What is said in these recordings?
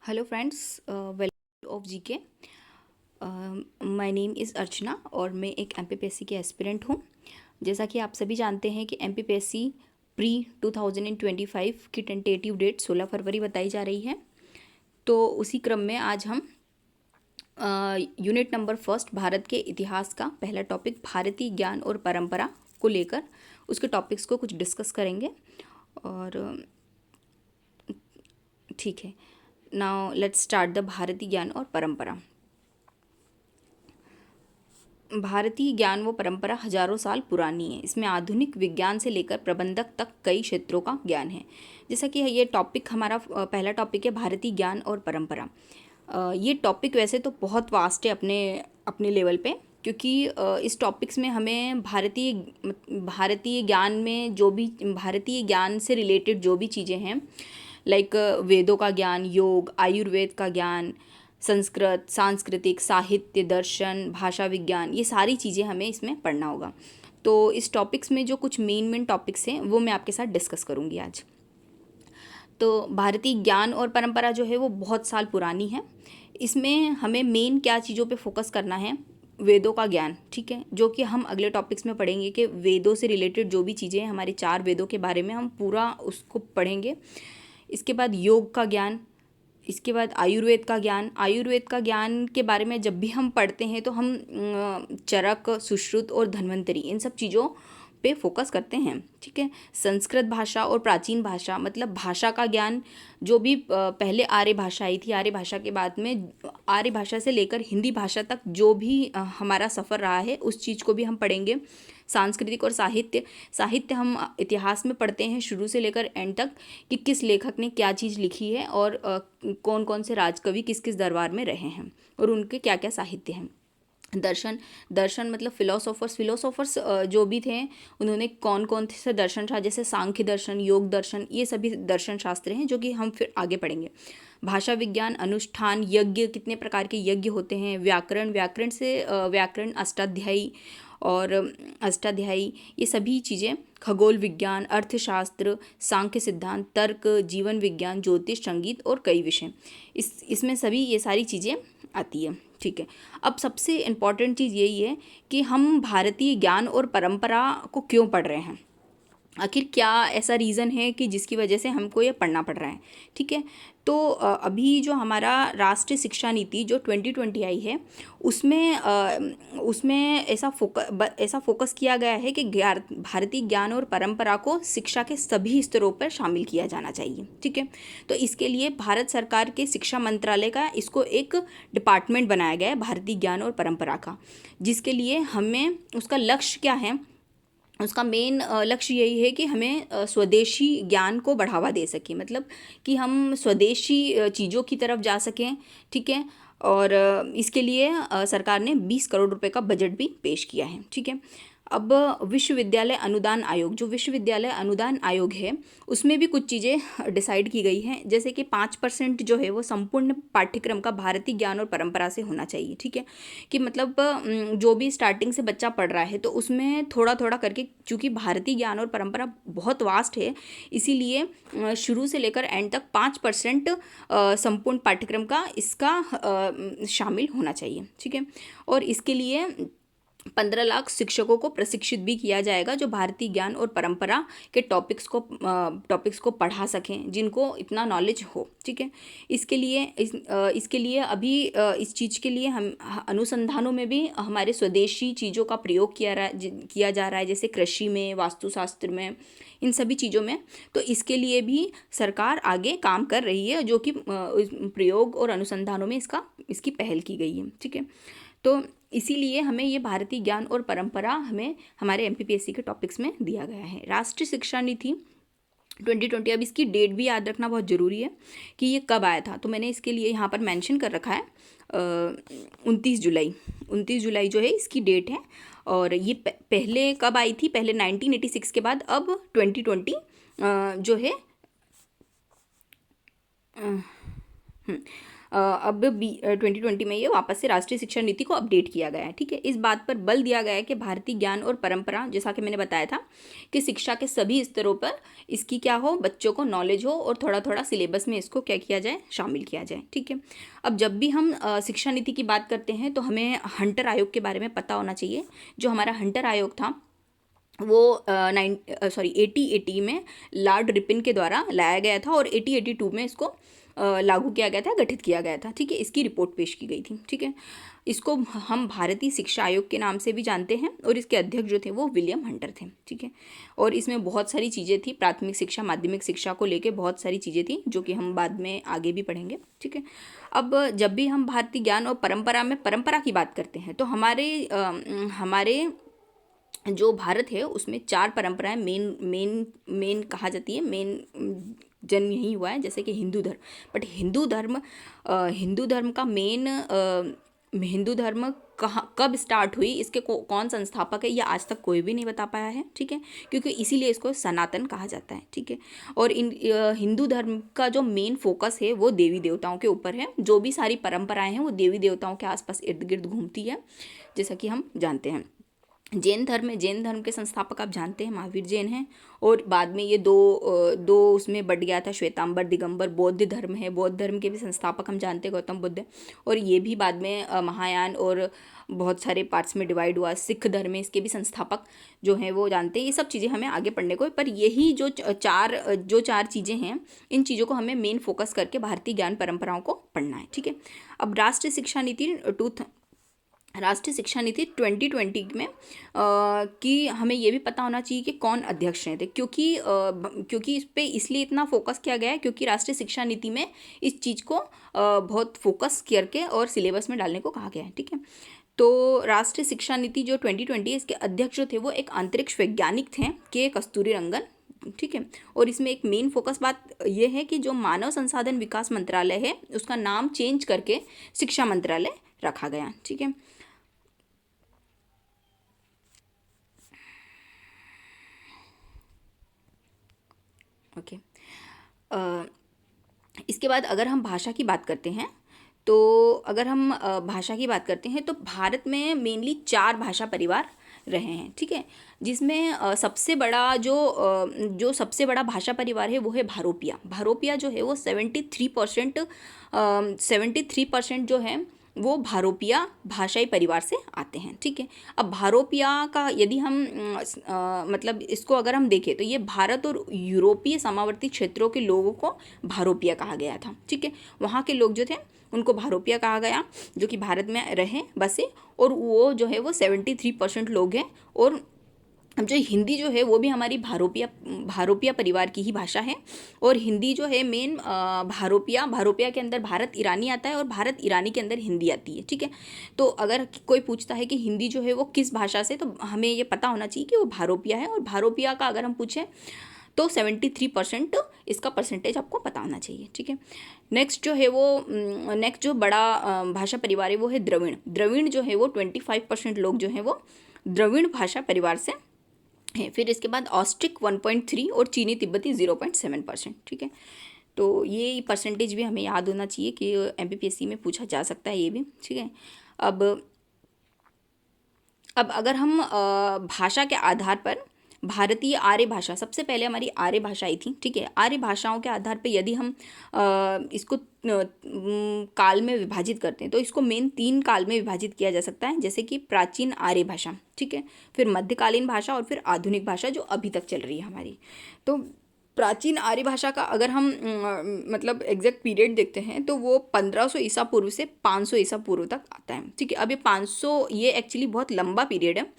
Hello friends, welcome of GK. My name is Archana और मैं एक एमपीपीएससी के एस्पिरेंट हूँ। जैसा कि आप सभी जानते हैं कि एमपीपीएससी प्री 2025 की टेंटेटिव डेट 16 फरवरी बताई जा रही है। तो उसी क्रम में आज हम यूनिट नंबर फर्स्ट भारत के इतिहास का पहला टॉपिक भारतीय ज्ञान और परंपरा को लेकर उसके टॉपिक्स को कुछ डिस्कस करेंगे। और ठीक है, नाउ लेट्स स्टार्ट द भारतीय ज्ञान और परंपरा। भारतीय ज्ञान व परंपरा हजारों साल पुरानी है। इसमें आधुनिक विज्ञान से लेकर प्रबंधक तक कई क्षेत्रों का ज्ञान है। जैसा कि ये टॉपिक हमारा पहला टॉपिक है, भारतीय ज्ञान और परंपरा। ये टॉपिक वैसे तो बहुत वास्ट है अपने अपने लेवल पे, क्योंकि इस टॉपिक्स में हमें भारतीय ज्ञान में जो भी भारतीय ज्ञान से रिलेटेड जो भी चीज़ें हैं, लाइक वेदों का ज्ञान, योग, आयुर्वेद का ज्ञान, संस्कृत, सांस्कृतिक, साहित्य, दर्शन, भाषा विज्ञान, ये सारी चीज़ें हमें इसमें पढ़ना होगा। तो इस टॉपिक्स में जो कुछ मेन टॉपिक्स हैं वो मैं आपके साथ डिस्कस करूँगी आज। तो भारतीय ज्ञान और परंपरा जो है वो बहुत साल पुरानी है। इसमें हमें मेन क्या चीज़ों पे फोकस करना है? वेदों का ज्ञान, ठीक है, जो कि हम अगले टॉपिक्स में पढ़ेंगे कि वेदों से रिलेटेड जो भी चीज़ें हैं, हमारे 4 वेदों के बारे में हम पूरा उसको पढ़ेंगे। इसके बाद योग का ज्ञान, इसके बाद आयुर्वेद का ज्ञान। आयुर्वेद का ज्ञान के बारे में जब भी हम पढ़ते हैं तो हम चरक, सुश्रुत और धन्वंतरी, इन सब चीज़ों पे फोकस करते हैं, ठीक है। संस्कृत भाषा और प्राचीन भाषा, मतलब भाषा का ज्ञान, जो भी पहले आर्य भाषा आई थी, आर्य भाषा के बाद में आर्य भाषा से लेकर हिंदी भाषा तक जो भी हमारा सफ़र रहा है उस चीज़ को भी हम पढ़ेंगे। सांस्कृतिक और साहित्य, साहित्य हम इतिहास में पढ़ते हैं शुरू से लेकर एंड तक कि किस लेखक ने क्या चीज़ लिखी है और कौन कौन से राजकवि किस किस दरबार में रहे हैं और उनके क्या क्या साहित्य हैं। दर्शन, दर्शन मतलब फिलोसोफर्स जो भी थे उन्होंने कौन कौन से दर्शन शास्त्र, जैसे सांख्य दर्शन, योग दर्शन, ये सभी दर्शन शास्त्र हैं जो कि हम फिर आगे पढ़ेंगे। भाषा विज्ञान, अनुष्ठान, यज्ञ, कितने प्रकार के यज्ञ होते हैं। व्याकरण, व्याकरण से व्याकरण, अष्टाध्यायी और अष्टाध्यायी, ये सभी चीज़ें। खगोल विज्ञान, अर्थशास्त्र, सांख्य सिद्धांत, तर्क, जीवन विज्ञान, ज्योतिष, संगीत और कई विषय, इसमें सभी ये सारी चीज़ें आती है, ठीक है। अब सबसे इम्पॉर्टेंट चीज़ यही है कि हम भारतीय ज्ञान और परंपरा को क्यों पढ़ रहे हैं, आखिर क्या ऐसा रीज़न है कि जिसकी वजह से हमको ये पढ़ना पड़ रहा है, ठीक है। तो अभी जो हमारा राष्ट्रीय शिक्षा नीति जो 2020 आई है उसमें ऐसा फोकस किया गया है कि भारतीय ज्ञान और परंपरा को शिक्षा के सभी स्तरों पर शामिल किया जाना चाहिए, ठीक है। तो इसके लिए भारत सरकार के शिक्षा मंत्रालय का इसको एक डिपार्टमेंट बनाया गया है, भारतीय ज्ञान और परंपरा का, जिसके लिए हमें उसका लक्ष्य क्या है, उसका मेन लक्ष्य यही है कि हमें स्वदेशी ज्ञान को बढ़ावा दे सकें, मतलब कि हम स्वदेशी चीज़ों की तरफ जा सकें, ठीक है। और इसके लिए सरकार ने 20 करोड़ रुपए का बजट भी पेश किया है, ठीक है। अब विश्वविद्यालय अनुदान आयोग, जो विश्वविद्यालय अनुदान आयोग है, उसमें भी कुछ चीज़ें डिसाइड की गई हैं, जैसे कि 5% जो है वो संपूर्ण पाठ्यक्रम का भारतीय ज्ञान और परंपरा से होना चाहिए, ठीक है। कि मतलब जो भी स्टार्टिंग से बच्चा पढ़ रहा है तो उसमें थोड़ा थोड़ा करके, चूँकि भारतीय ज्ञान और परंपरा बहुत वास्ट है, इसीलिए शुरू से लेकर एंड तक 5% संपूर्ण पाठ्यक्रम का इसका शामिल होना चाहिए, ठीक है। और इसके लिए 15 लाख शिक्षकों को प्रशिक्षित भी किया जाएगा जो भारतीय ज्ञान और परंपरा के टॉपिक्स को पढ़ा सकें, जिनको इतना नॉलेज हो, ठीक है। इसके लिए अभी इस चीज़ के लिए हम अनुसंधानों में भी हमारे स्वदेशी चीज़ों का प्रयोग किया जा रहा है, जैसे कृषि में, वास्तुशास्त्र में, इन सभी चीज़ों में। तो इसके लिए भी सरकार आगे काम कर रही है, जो कि प्रयोग और अनुसंधानों में इसकी पहल की गई है, ठीक है। तो इसीलिए हमें ये भारतीय ज्ञान और परंपरा हमें हमारे एमपीपीएससी के टॉपिक्स में दिया गया है। राष्ट्रीय शिक्षा नीति 2020, अब इसकी डेट भी याद रखना बहुत ज़रूरी है कि ये कब आया था, तो मैंने इसके लिए यहाँ पर मेंशन कर रखा है 29 जुलाई जो है इसकी डेट है। और ये पहले कब आई थी, पहले 1986 के बाद अब 2020 जो है अब 2020 में ये वापस से राष्ट्रीय शिक्षा नीति को अपडेट किया गया है। ठीक है, इस बात पर बल दिया गया है कि भारतीय ज्ञान और परंपरा, जैसा कि मैंने बताया था कि शिक्षा के सभी स्तरों पर इसकी क्या हो, बच्चों को नॉलेज हो और थोड़ा थोड़ा सिलेबस में इसको क्या किया जाए, शामिल किया जाए। ठीक है, अब जब भी हम शिक्षा नीति की बात करते हैं तो हमें हंटर आयोग के बारे में पता होना चाहिए। जो हमारा हंटर आयोग था वो 80 में लॉर्ड रिपन के द्वारा लाया गया था और 80 में इसको लागू किया गया था, गठित किया गया था। ठीक है, इसकी रिपोर्ट पेश की गई थी। ठीक है, इसको हम भारतीय शिक्षा आयोग के नाम से भी जानते हैं और इसके अध्यक्ष जो थे वो विलियम हंटर थे। ठीक है, और इसमें बहुत सारी चीज़ें थी, प्राथमिक शिक्षा, माध्यमिक शिक्षा को लेके बहुत सारी चीज़ें थी जो कि हम बाद में आगे भी पढ़ेंगे। ठीक है, अब जब भी हम भारतीय ज्ञान और परंपरा में परंपरा की बात करते हैं तो हमारे जो भारत है उसमें 4 परंपराएं मेन कहा जाती है, मेन जन्म यही हुआ है, जैसे कि हिंदू धर्म। बट हिंदू धर्म का हिंदू धर्म कहाँ कब स्टार्ट हुई, इसके कौन संस्थापक है, ये आज तक कोई भी नहीं बता पाया है। ठीक है, क्योंकि इसीलिए इसको सनातन कहा जाता है। ठीक है, और हिंदू धर्म का जो मेन फोकस है वो देवी देवताओं के ऊपर है। जो भी सारी परंपराएं हैं वो देवी देवताओं के आसपास इर्द गिर्द घूमती है, जैसा कि हम जानते हैं। जैन धर्म के संस्थापक आप जानते हैं महावीर जैन हैं, और बाद में ये दो उसमें बढ़ गया था, श्वेतांबर, दिगंबर। बौद्ध धर्म है, बौद्ध धर्म के भी संस्थापक हम जानते हैं गौतम बुद्ध, और ये भी बाद में महायान और बहुत सारे पार्ट्स में डिवाइड हुआ। सिख धर्म है, इसके भी संस्थापक जो हैं वो जानते हैं। ये सब चीज़ें हमें आगे पढ़ने को है, पर यही जो चार चीज़ें हैं, इन चीज़ों को हमें मेन फोकस करके भारतीय ज्ञान परंपराओं को पढ़ना है। ठीक है, अब राष्ट्रीय शिक्षा नीति 2020 में कि हमें ये भी पता होना चाहिए कि कौन अध्यक्ष हैं थे, क्योंकि इस पे इसलिए इतना फोकस किया गया है क्योंकि राष्ट्रीय शिक्षा नीति में इस चीज़ को बहुत फोकस करके और सिलेबस में डालने को कहा गया है। ठीक है, तो राष्ट्रीय शिक्षा नीति जो 2020 इसके अध्यक्ष जो थे वो एक अंतरिक्ष वैज्ञानिक थे, के कस्तूरी रंगन। ठीक है, और इसमें एक मेन फोकस बात यह है कि जो मानव संसाधन विकास मंत्रालय है उसका नाम चेंज करके शिक्षा मंत्रालय रखा गया। ठीक है, ओके। इसके बाद अगर हम भाषा की बात करते हैं तो भाषा की बात करते हैं तो भारत में मेनली 4 भाषा परिवार रहे हैं। ठीक है, जिसमें सबसे बड़ा भाषा परिवार है वो है भारोपिया जो है वो 73% जो है वो भारोपिया भाषाई परिवार से आते हैं। ठीक है, अब भारोपिया का यदि हम मतलब इसको अगर हम देखें तो ये भारत और यूरोपीय समावर्ती क्षेत्रों के लोगों को भारोपिया कहा गया था। ठीक है, वहाँ के लोग जो थे उनको भारोपिया कहा गया, जो कि भारत में रहे बसे, और वो जो है वो 73% लोग हैं। और अब जो हिंदी जो है वो भी हमारी भारोपिया परिवार की ही भाषा है, और हिंदी जो है मेन भारोपिया के अंदर भारत ईरानी आता है और भारत ईरानी के अंदर हिंदी आती है। ठीक है, तो अगर कोई पूछता है कि हिंदी जो है वो किस भाषा से, तो हमें ये पता होना चाहिए कि वो भारोपिया है, और भारोपिया का अगर हम पूछें तो 73% इसका परसेंटेज आपको पता होना चाहिए। ठीक है, नेक्स्ट जो बड़ा भाषा परिवार है वो है द्रविड़ जो है वो 25% लोग जो हैं वो द्रविड़ भाषा परिवार से है। फिर इसके बाद ऑस्ट्रिक 1.3 और चीनी तिब्बती 0.7%। ठीक है, तो ये परसेंटेज भी हमें याद होना चाहिए कि MPPSC में पूछा जा सकता है ये भी। ठीक है, अब अगर हम भाषा के आधार पर भारतीय आर्य भाषा, सबसे पहले हमारी आर्य भाषा आई थी। ठीक है, आर्य भाषाओं के आधार पे यदि हम इसको काल में विभाजित करते हैं तो इसको मेन 3 काल में विभाजित किया जा सकता है, जैसे कि प्राचीन आर्य भाषा, ठीक है, फिर मध्यकालीन भाषा और फिर आधुनिक भाषा जो अभी तक चल रही है हमारी। तो प्राचीन आर्य भाषा का अगर हम मतलब एग्जैक्ट पीरियड देखते हैं तो वो 1500 ईसा पूर्व से 500 ईसा पूर्व तक आता है। ठीक है, अब ये 500 ये एक्चुअली बहुत लंबा पीरियड है,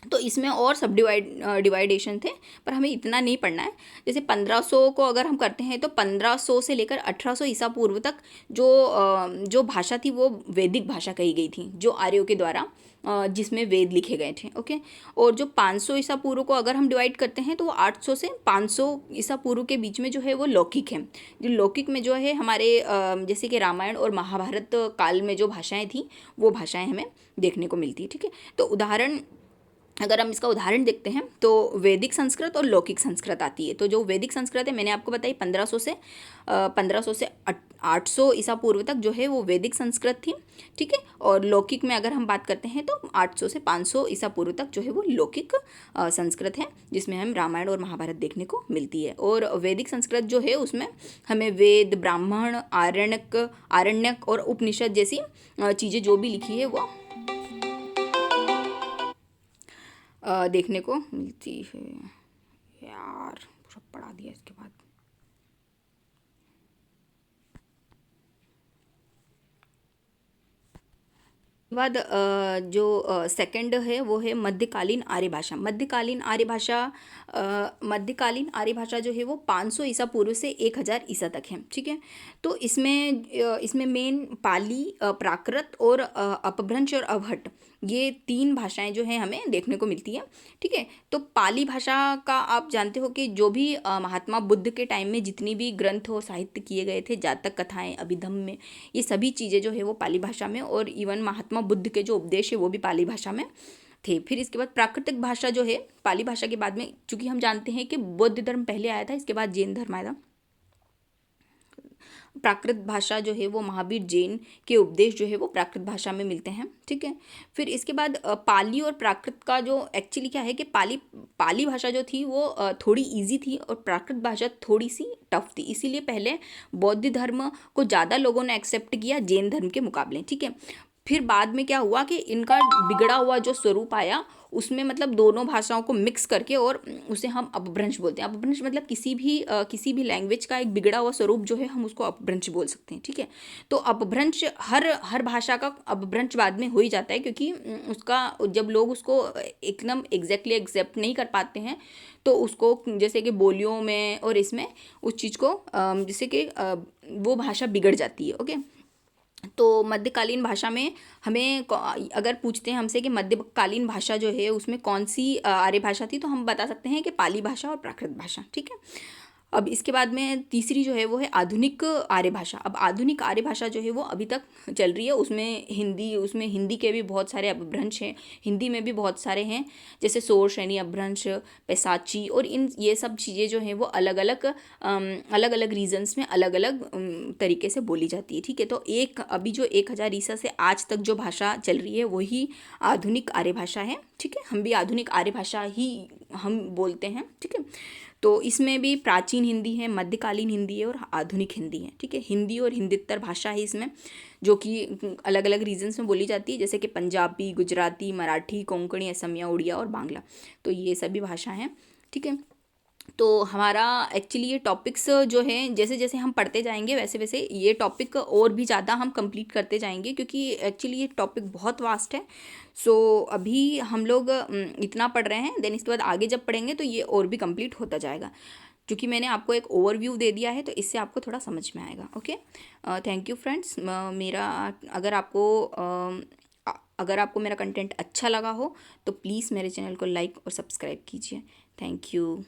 तो इसमें और सब डिवाइडेशन थे, पर हमें इतना नहीं पढ़ना है। जैसे 1500 को अगर हम करते हैं तो 1500 से लेकर 1800 ईसा पूर्व तक जो भाषा थी वो वैदिक भाषा कही गई थी, जो आर्यों के द्वारा जिसमें वेद लिखे गए थे। ओके, और जो 500 ईसा पूर्व को अगर हम डिवाइड करते हैं तो वो 800 से 500 ईसा पूर्व के बीच में जो है वो लौकिक है। जो लौकिक में जो है हमारे जैसे कि रामायण और महाभारत काल में जो भाषाएँ थी वो भाषाएँ हमें देखने को मिलती है। ठीक है, तो अगर हम इसका उदाहरण देखते हैं तो वैदिक संस्कृत और लौकिक संस्कृत आती है। तो जो वैदिक संस्कृत है मैंने आपको बताई 1500 से 800 ईसा पूर्व तक जो है वो वैदिक संस्कृत थी, ठीक है। और लौकिक में अगर हम बात करते हैं तो 800 से 500 ईसा पूर्व तक जो है वो लौकिक संस्कृत है, जिसमें हम रामायण और महाभारत देखने को मिलती है। और वैदिक संस्कृत जो है उसमें हमें वेद, ब्राह्मण, आरण्यक और उपनिषद जैसी चीज़ें जो भी लिखी है वो देखने को मिलती है। यार पूरा पढ़ा दिया इसके बाद। बाद जो सेकंड है वो है मध्यकालीन आर्य भाषा। मध्यकालीन आर्य भाषा जो है वो 500 ईसा पूर्व से 1000 ईसा तक है, ठीक है। तो इसमें मेन पाली, प्राकृत और अपभ्रंश और अवहट, ये 3 भाषाएं जो हैं हमें देखने को मिलती है, ठीक है। तो पाली भाषा का आप जानते हो कि जो भी महात्मा बुद्ध के टाइम में जितनी भी ग्रंथ और साहित्य किए गए थे, जातक कथाएं, अभिधम्म में, ये सभी चीज़ें जो है वो पाली भाषा में, और इवन महात्मा बुद्ध के जो उपदेश है वो भी पाली भाषा में थे। फिर इसके बाद प्राकृतिक भाषा जो है पाली भाषा के बाद में, चूंकि हम जानते हैं कि बौद्ध धर्म पहले आया था, इसके बाद जैन धर्म आया था। प्राकृत भाषा जो है वो महावीर जैन के उपदेश जो है वो प्राकृत भाषा में मिलते हैं, ठीक है। फिर इसके बाद पाली और प्राकृत का जो एक्चुअली क्या है कि पाली भाषा जो थी वो थोड़ी इजी थी और प्राकृत भाषा थोड़ी सी टफ थी, इसीलिए पहले बौद्ध धर्म को ज़्यादा लोगों ने एक्सेप्ट किया जैन धर्म के मुकाबले, ठीक है। फिर बाद में क्या हुआ कि इनका बिगड़ा हुआ जो स्वरूप आया, उसमें मतलब दोनों भाषाओं को मिक्स करके, और उसे हम अपभ्रंश बोलते हैं। अपभ्रंश मतलब किसी भी लैंग्वेज का एक बिगड़ा हुआ स्वरूप जो है हम उसको अपभ्रंश बोल सकते हैं, ठीक है। तो अपभ्रंश हर भाषा का अपभ्रंश बाद में हो ही जाता है, क्योंकि उसका जब लोग उसको एकदम एग्जैक्टली एक्सेप्ट नहीं कर पाते हैं तो उसको जैसे कि बोलियों में और इसमें उस चीज़ को जैसे कि वो भाषा बिगड़ जाती है, ओके। तो मध्यकालीन भाषा में हमें अगर पूछते हैं हमसे कि मध्यकालीन भाषा जो है उसमें कौन सी आर्य भाषा थी, तो हम बता सकते हैं कि पाली भाषा और प्राकृत भाषा, ठीक है। अब इसके बाद में तीसरी जो है वो है आधुनिक आर्य भाषा। अब आधुनिक आर्य भाषा जो है वो अभी तक चल रही है, उसमें हिंदी के भी बहुत सारे अपभ्रंश हैं, हिंदी में भी बहुत सारे हैं, जैसे सोर, शैनी, अपभ्रंश, पैसाची, और ये सब चीज़ें जो हैं वो अलग अलग रीजन्स में अलग अलग तरीके से बोली जाती है, ठीक है। तो अभी जो 1000 ईसा से आज तक जो भाषा चल रही है वही आधुनिक आर्य भाषा है, ठीक है। हम भी आधुनिक आर्य भाषा ही हम बोलते हैं, ठीक है। तो इसमें भी प्राचीन हिंदी है, मध्यकालीन हिंदी है और आधुनिक हिंदी है, ठीक है। हिंदी और हिंदित्तर भाषा है इसमें, जो कि अलग अलग रीजन्स में बोली जाती है, जैसे कि पंजाबी, गुजराती, मराठी, कोंकणी, असमिया, उड़िया और बांग्ला। तो ये सभी भाषा हैं, ठीक है। तो हमारा एक्चुअली ये टॉपिक्स जो हैं जैसे जैसे हम पढ़ते जाएंगे वैसे वैसे ये टॉपिक और भी ज़्यादा हम कंप्लीट करते जाएंगे, क्योंकि एक्चुअली ये टॉपिक बहुत वास्ट है। सो अभी हम लोग इतना पढ़ रहे हैं, देन इसके बाद आगे जब पढ़ेंगे तो ये और भी कंप्लीट होता जाएगा, क्योंकि मैंने आपको एक ओवरव्यू दे दिया है तो इससे आपको थोड़ा समझ में आएगा, ओके। Thank you friends. मेरा अगर आपको मेरा कंटेंट अच्छा लगा हो तो प्लीज़ मेरे चैनल को लाइक और सब्सक्राइब कीजिए। Thank you.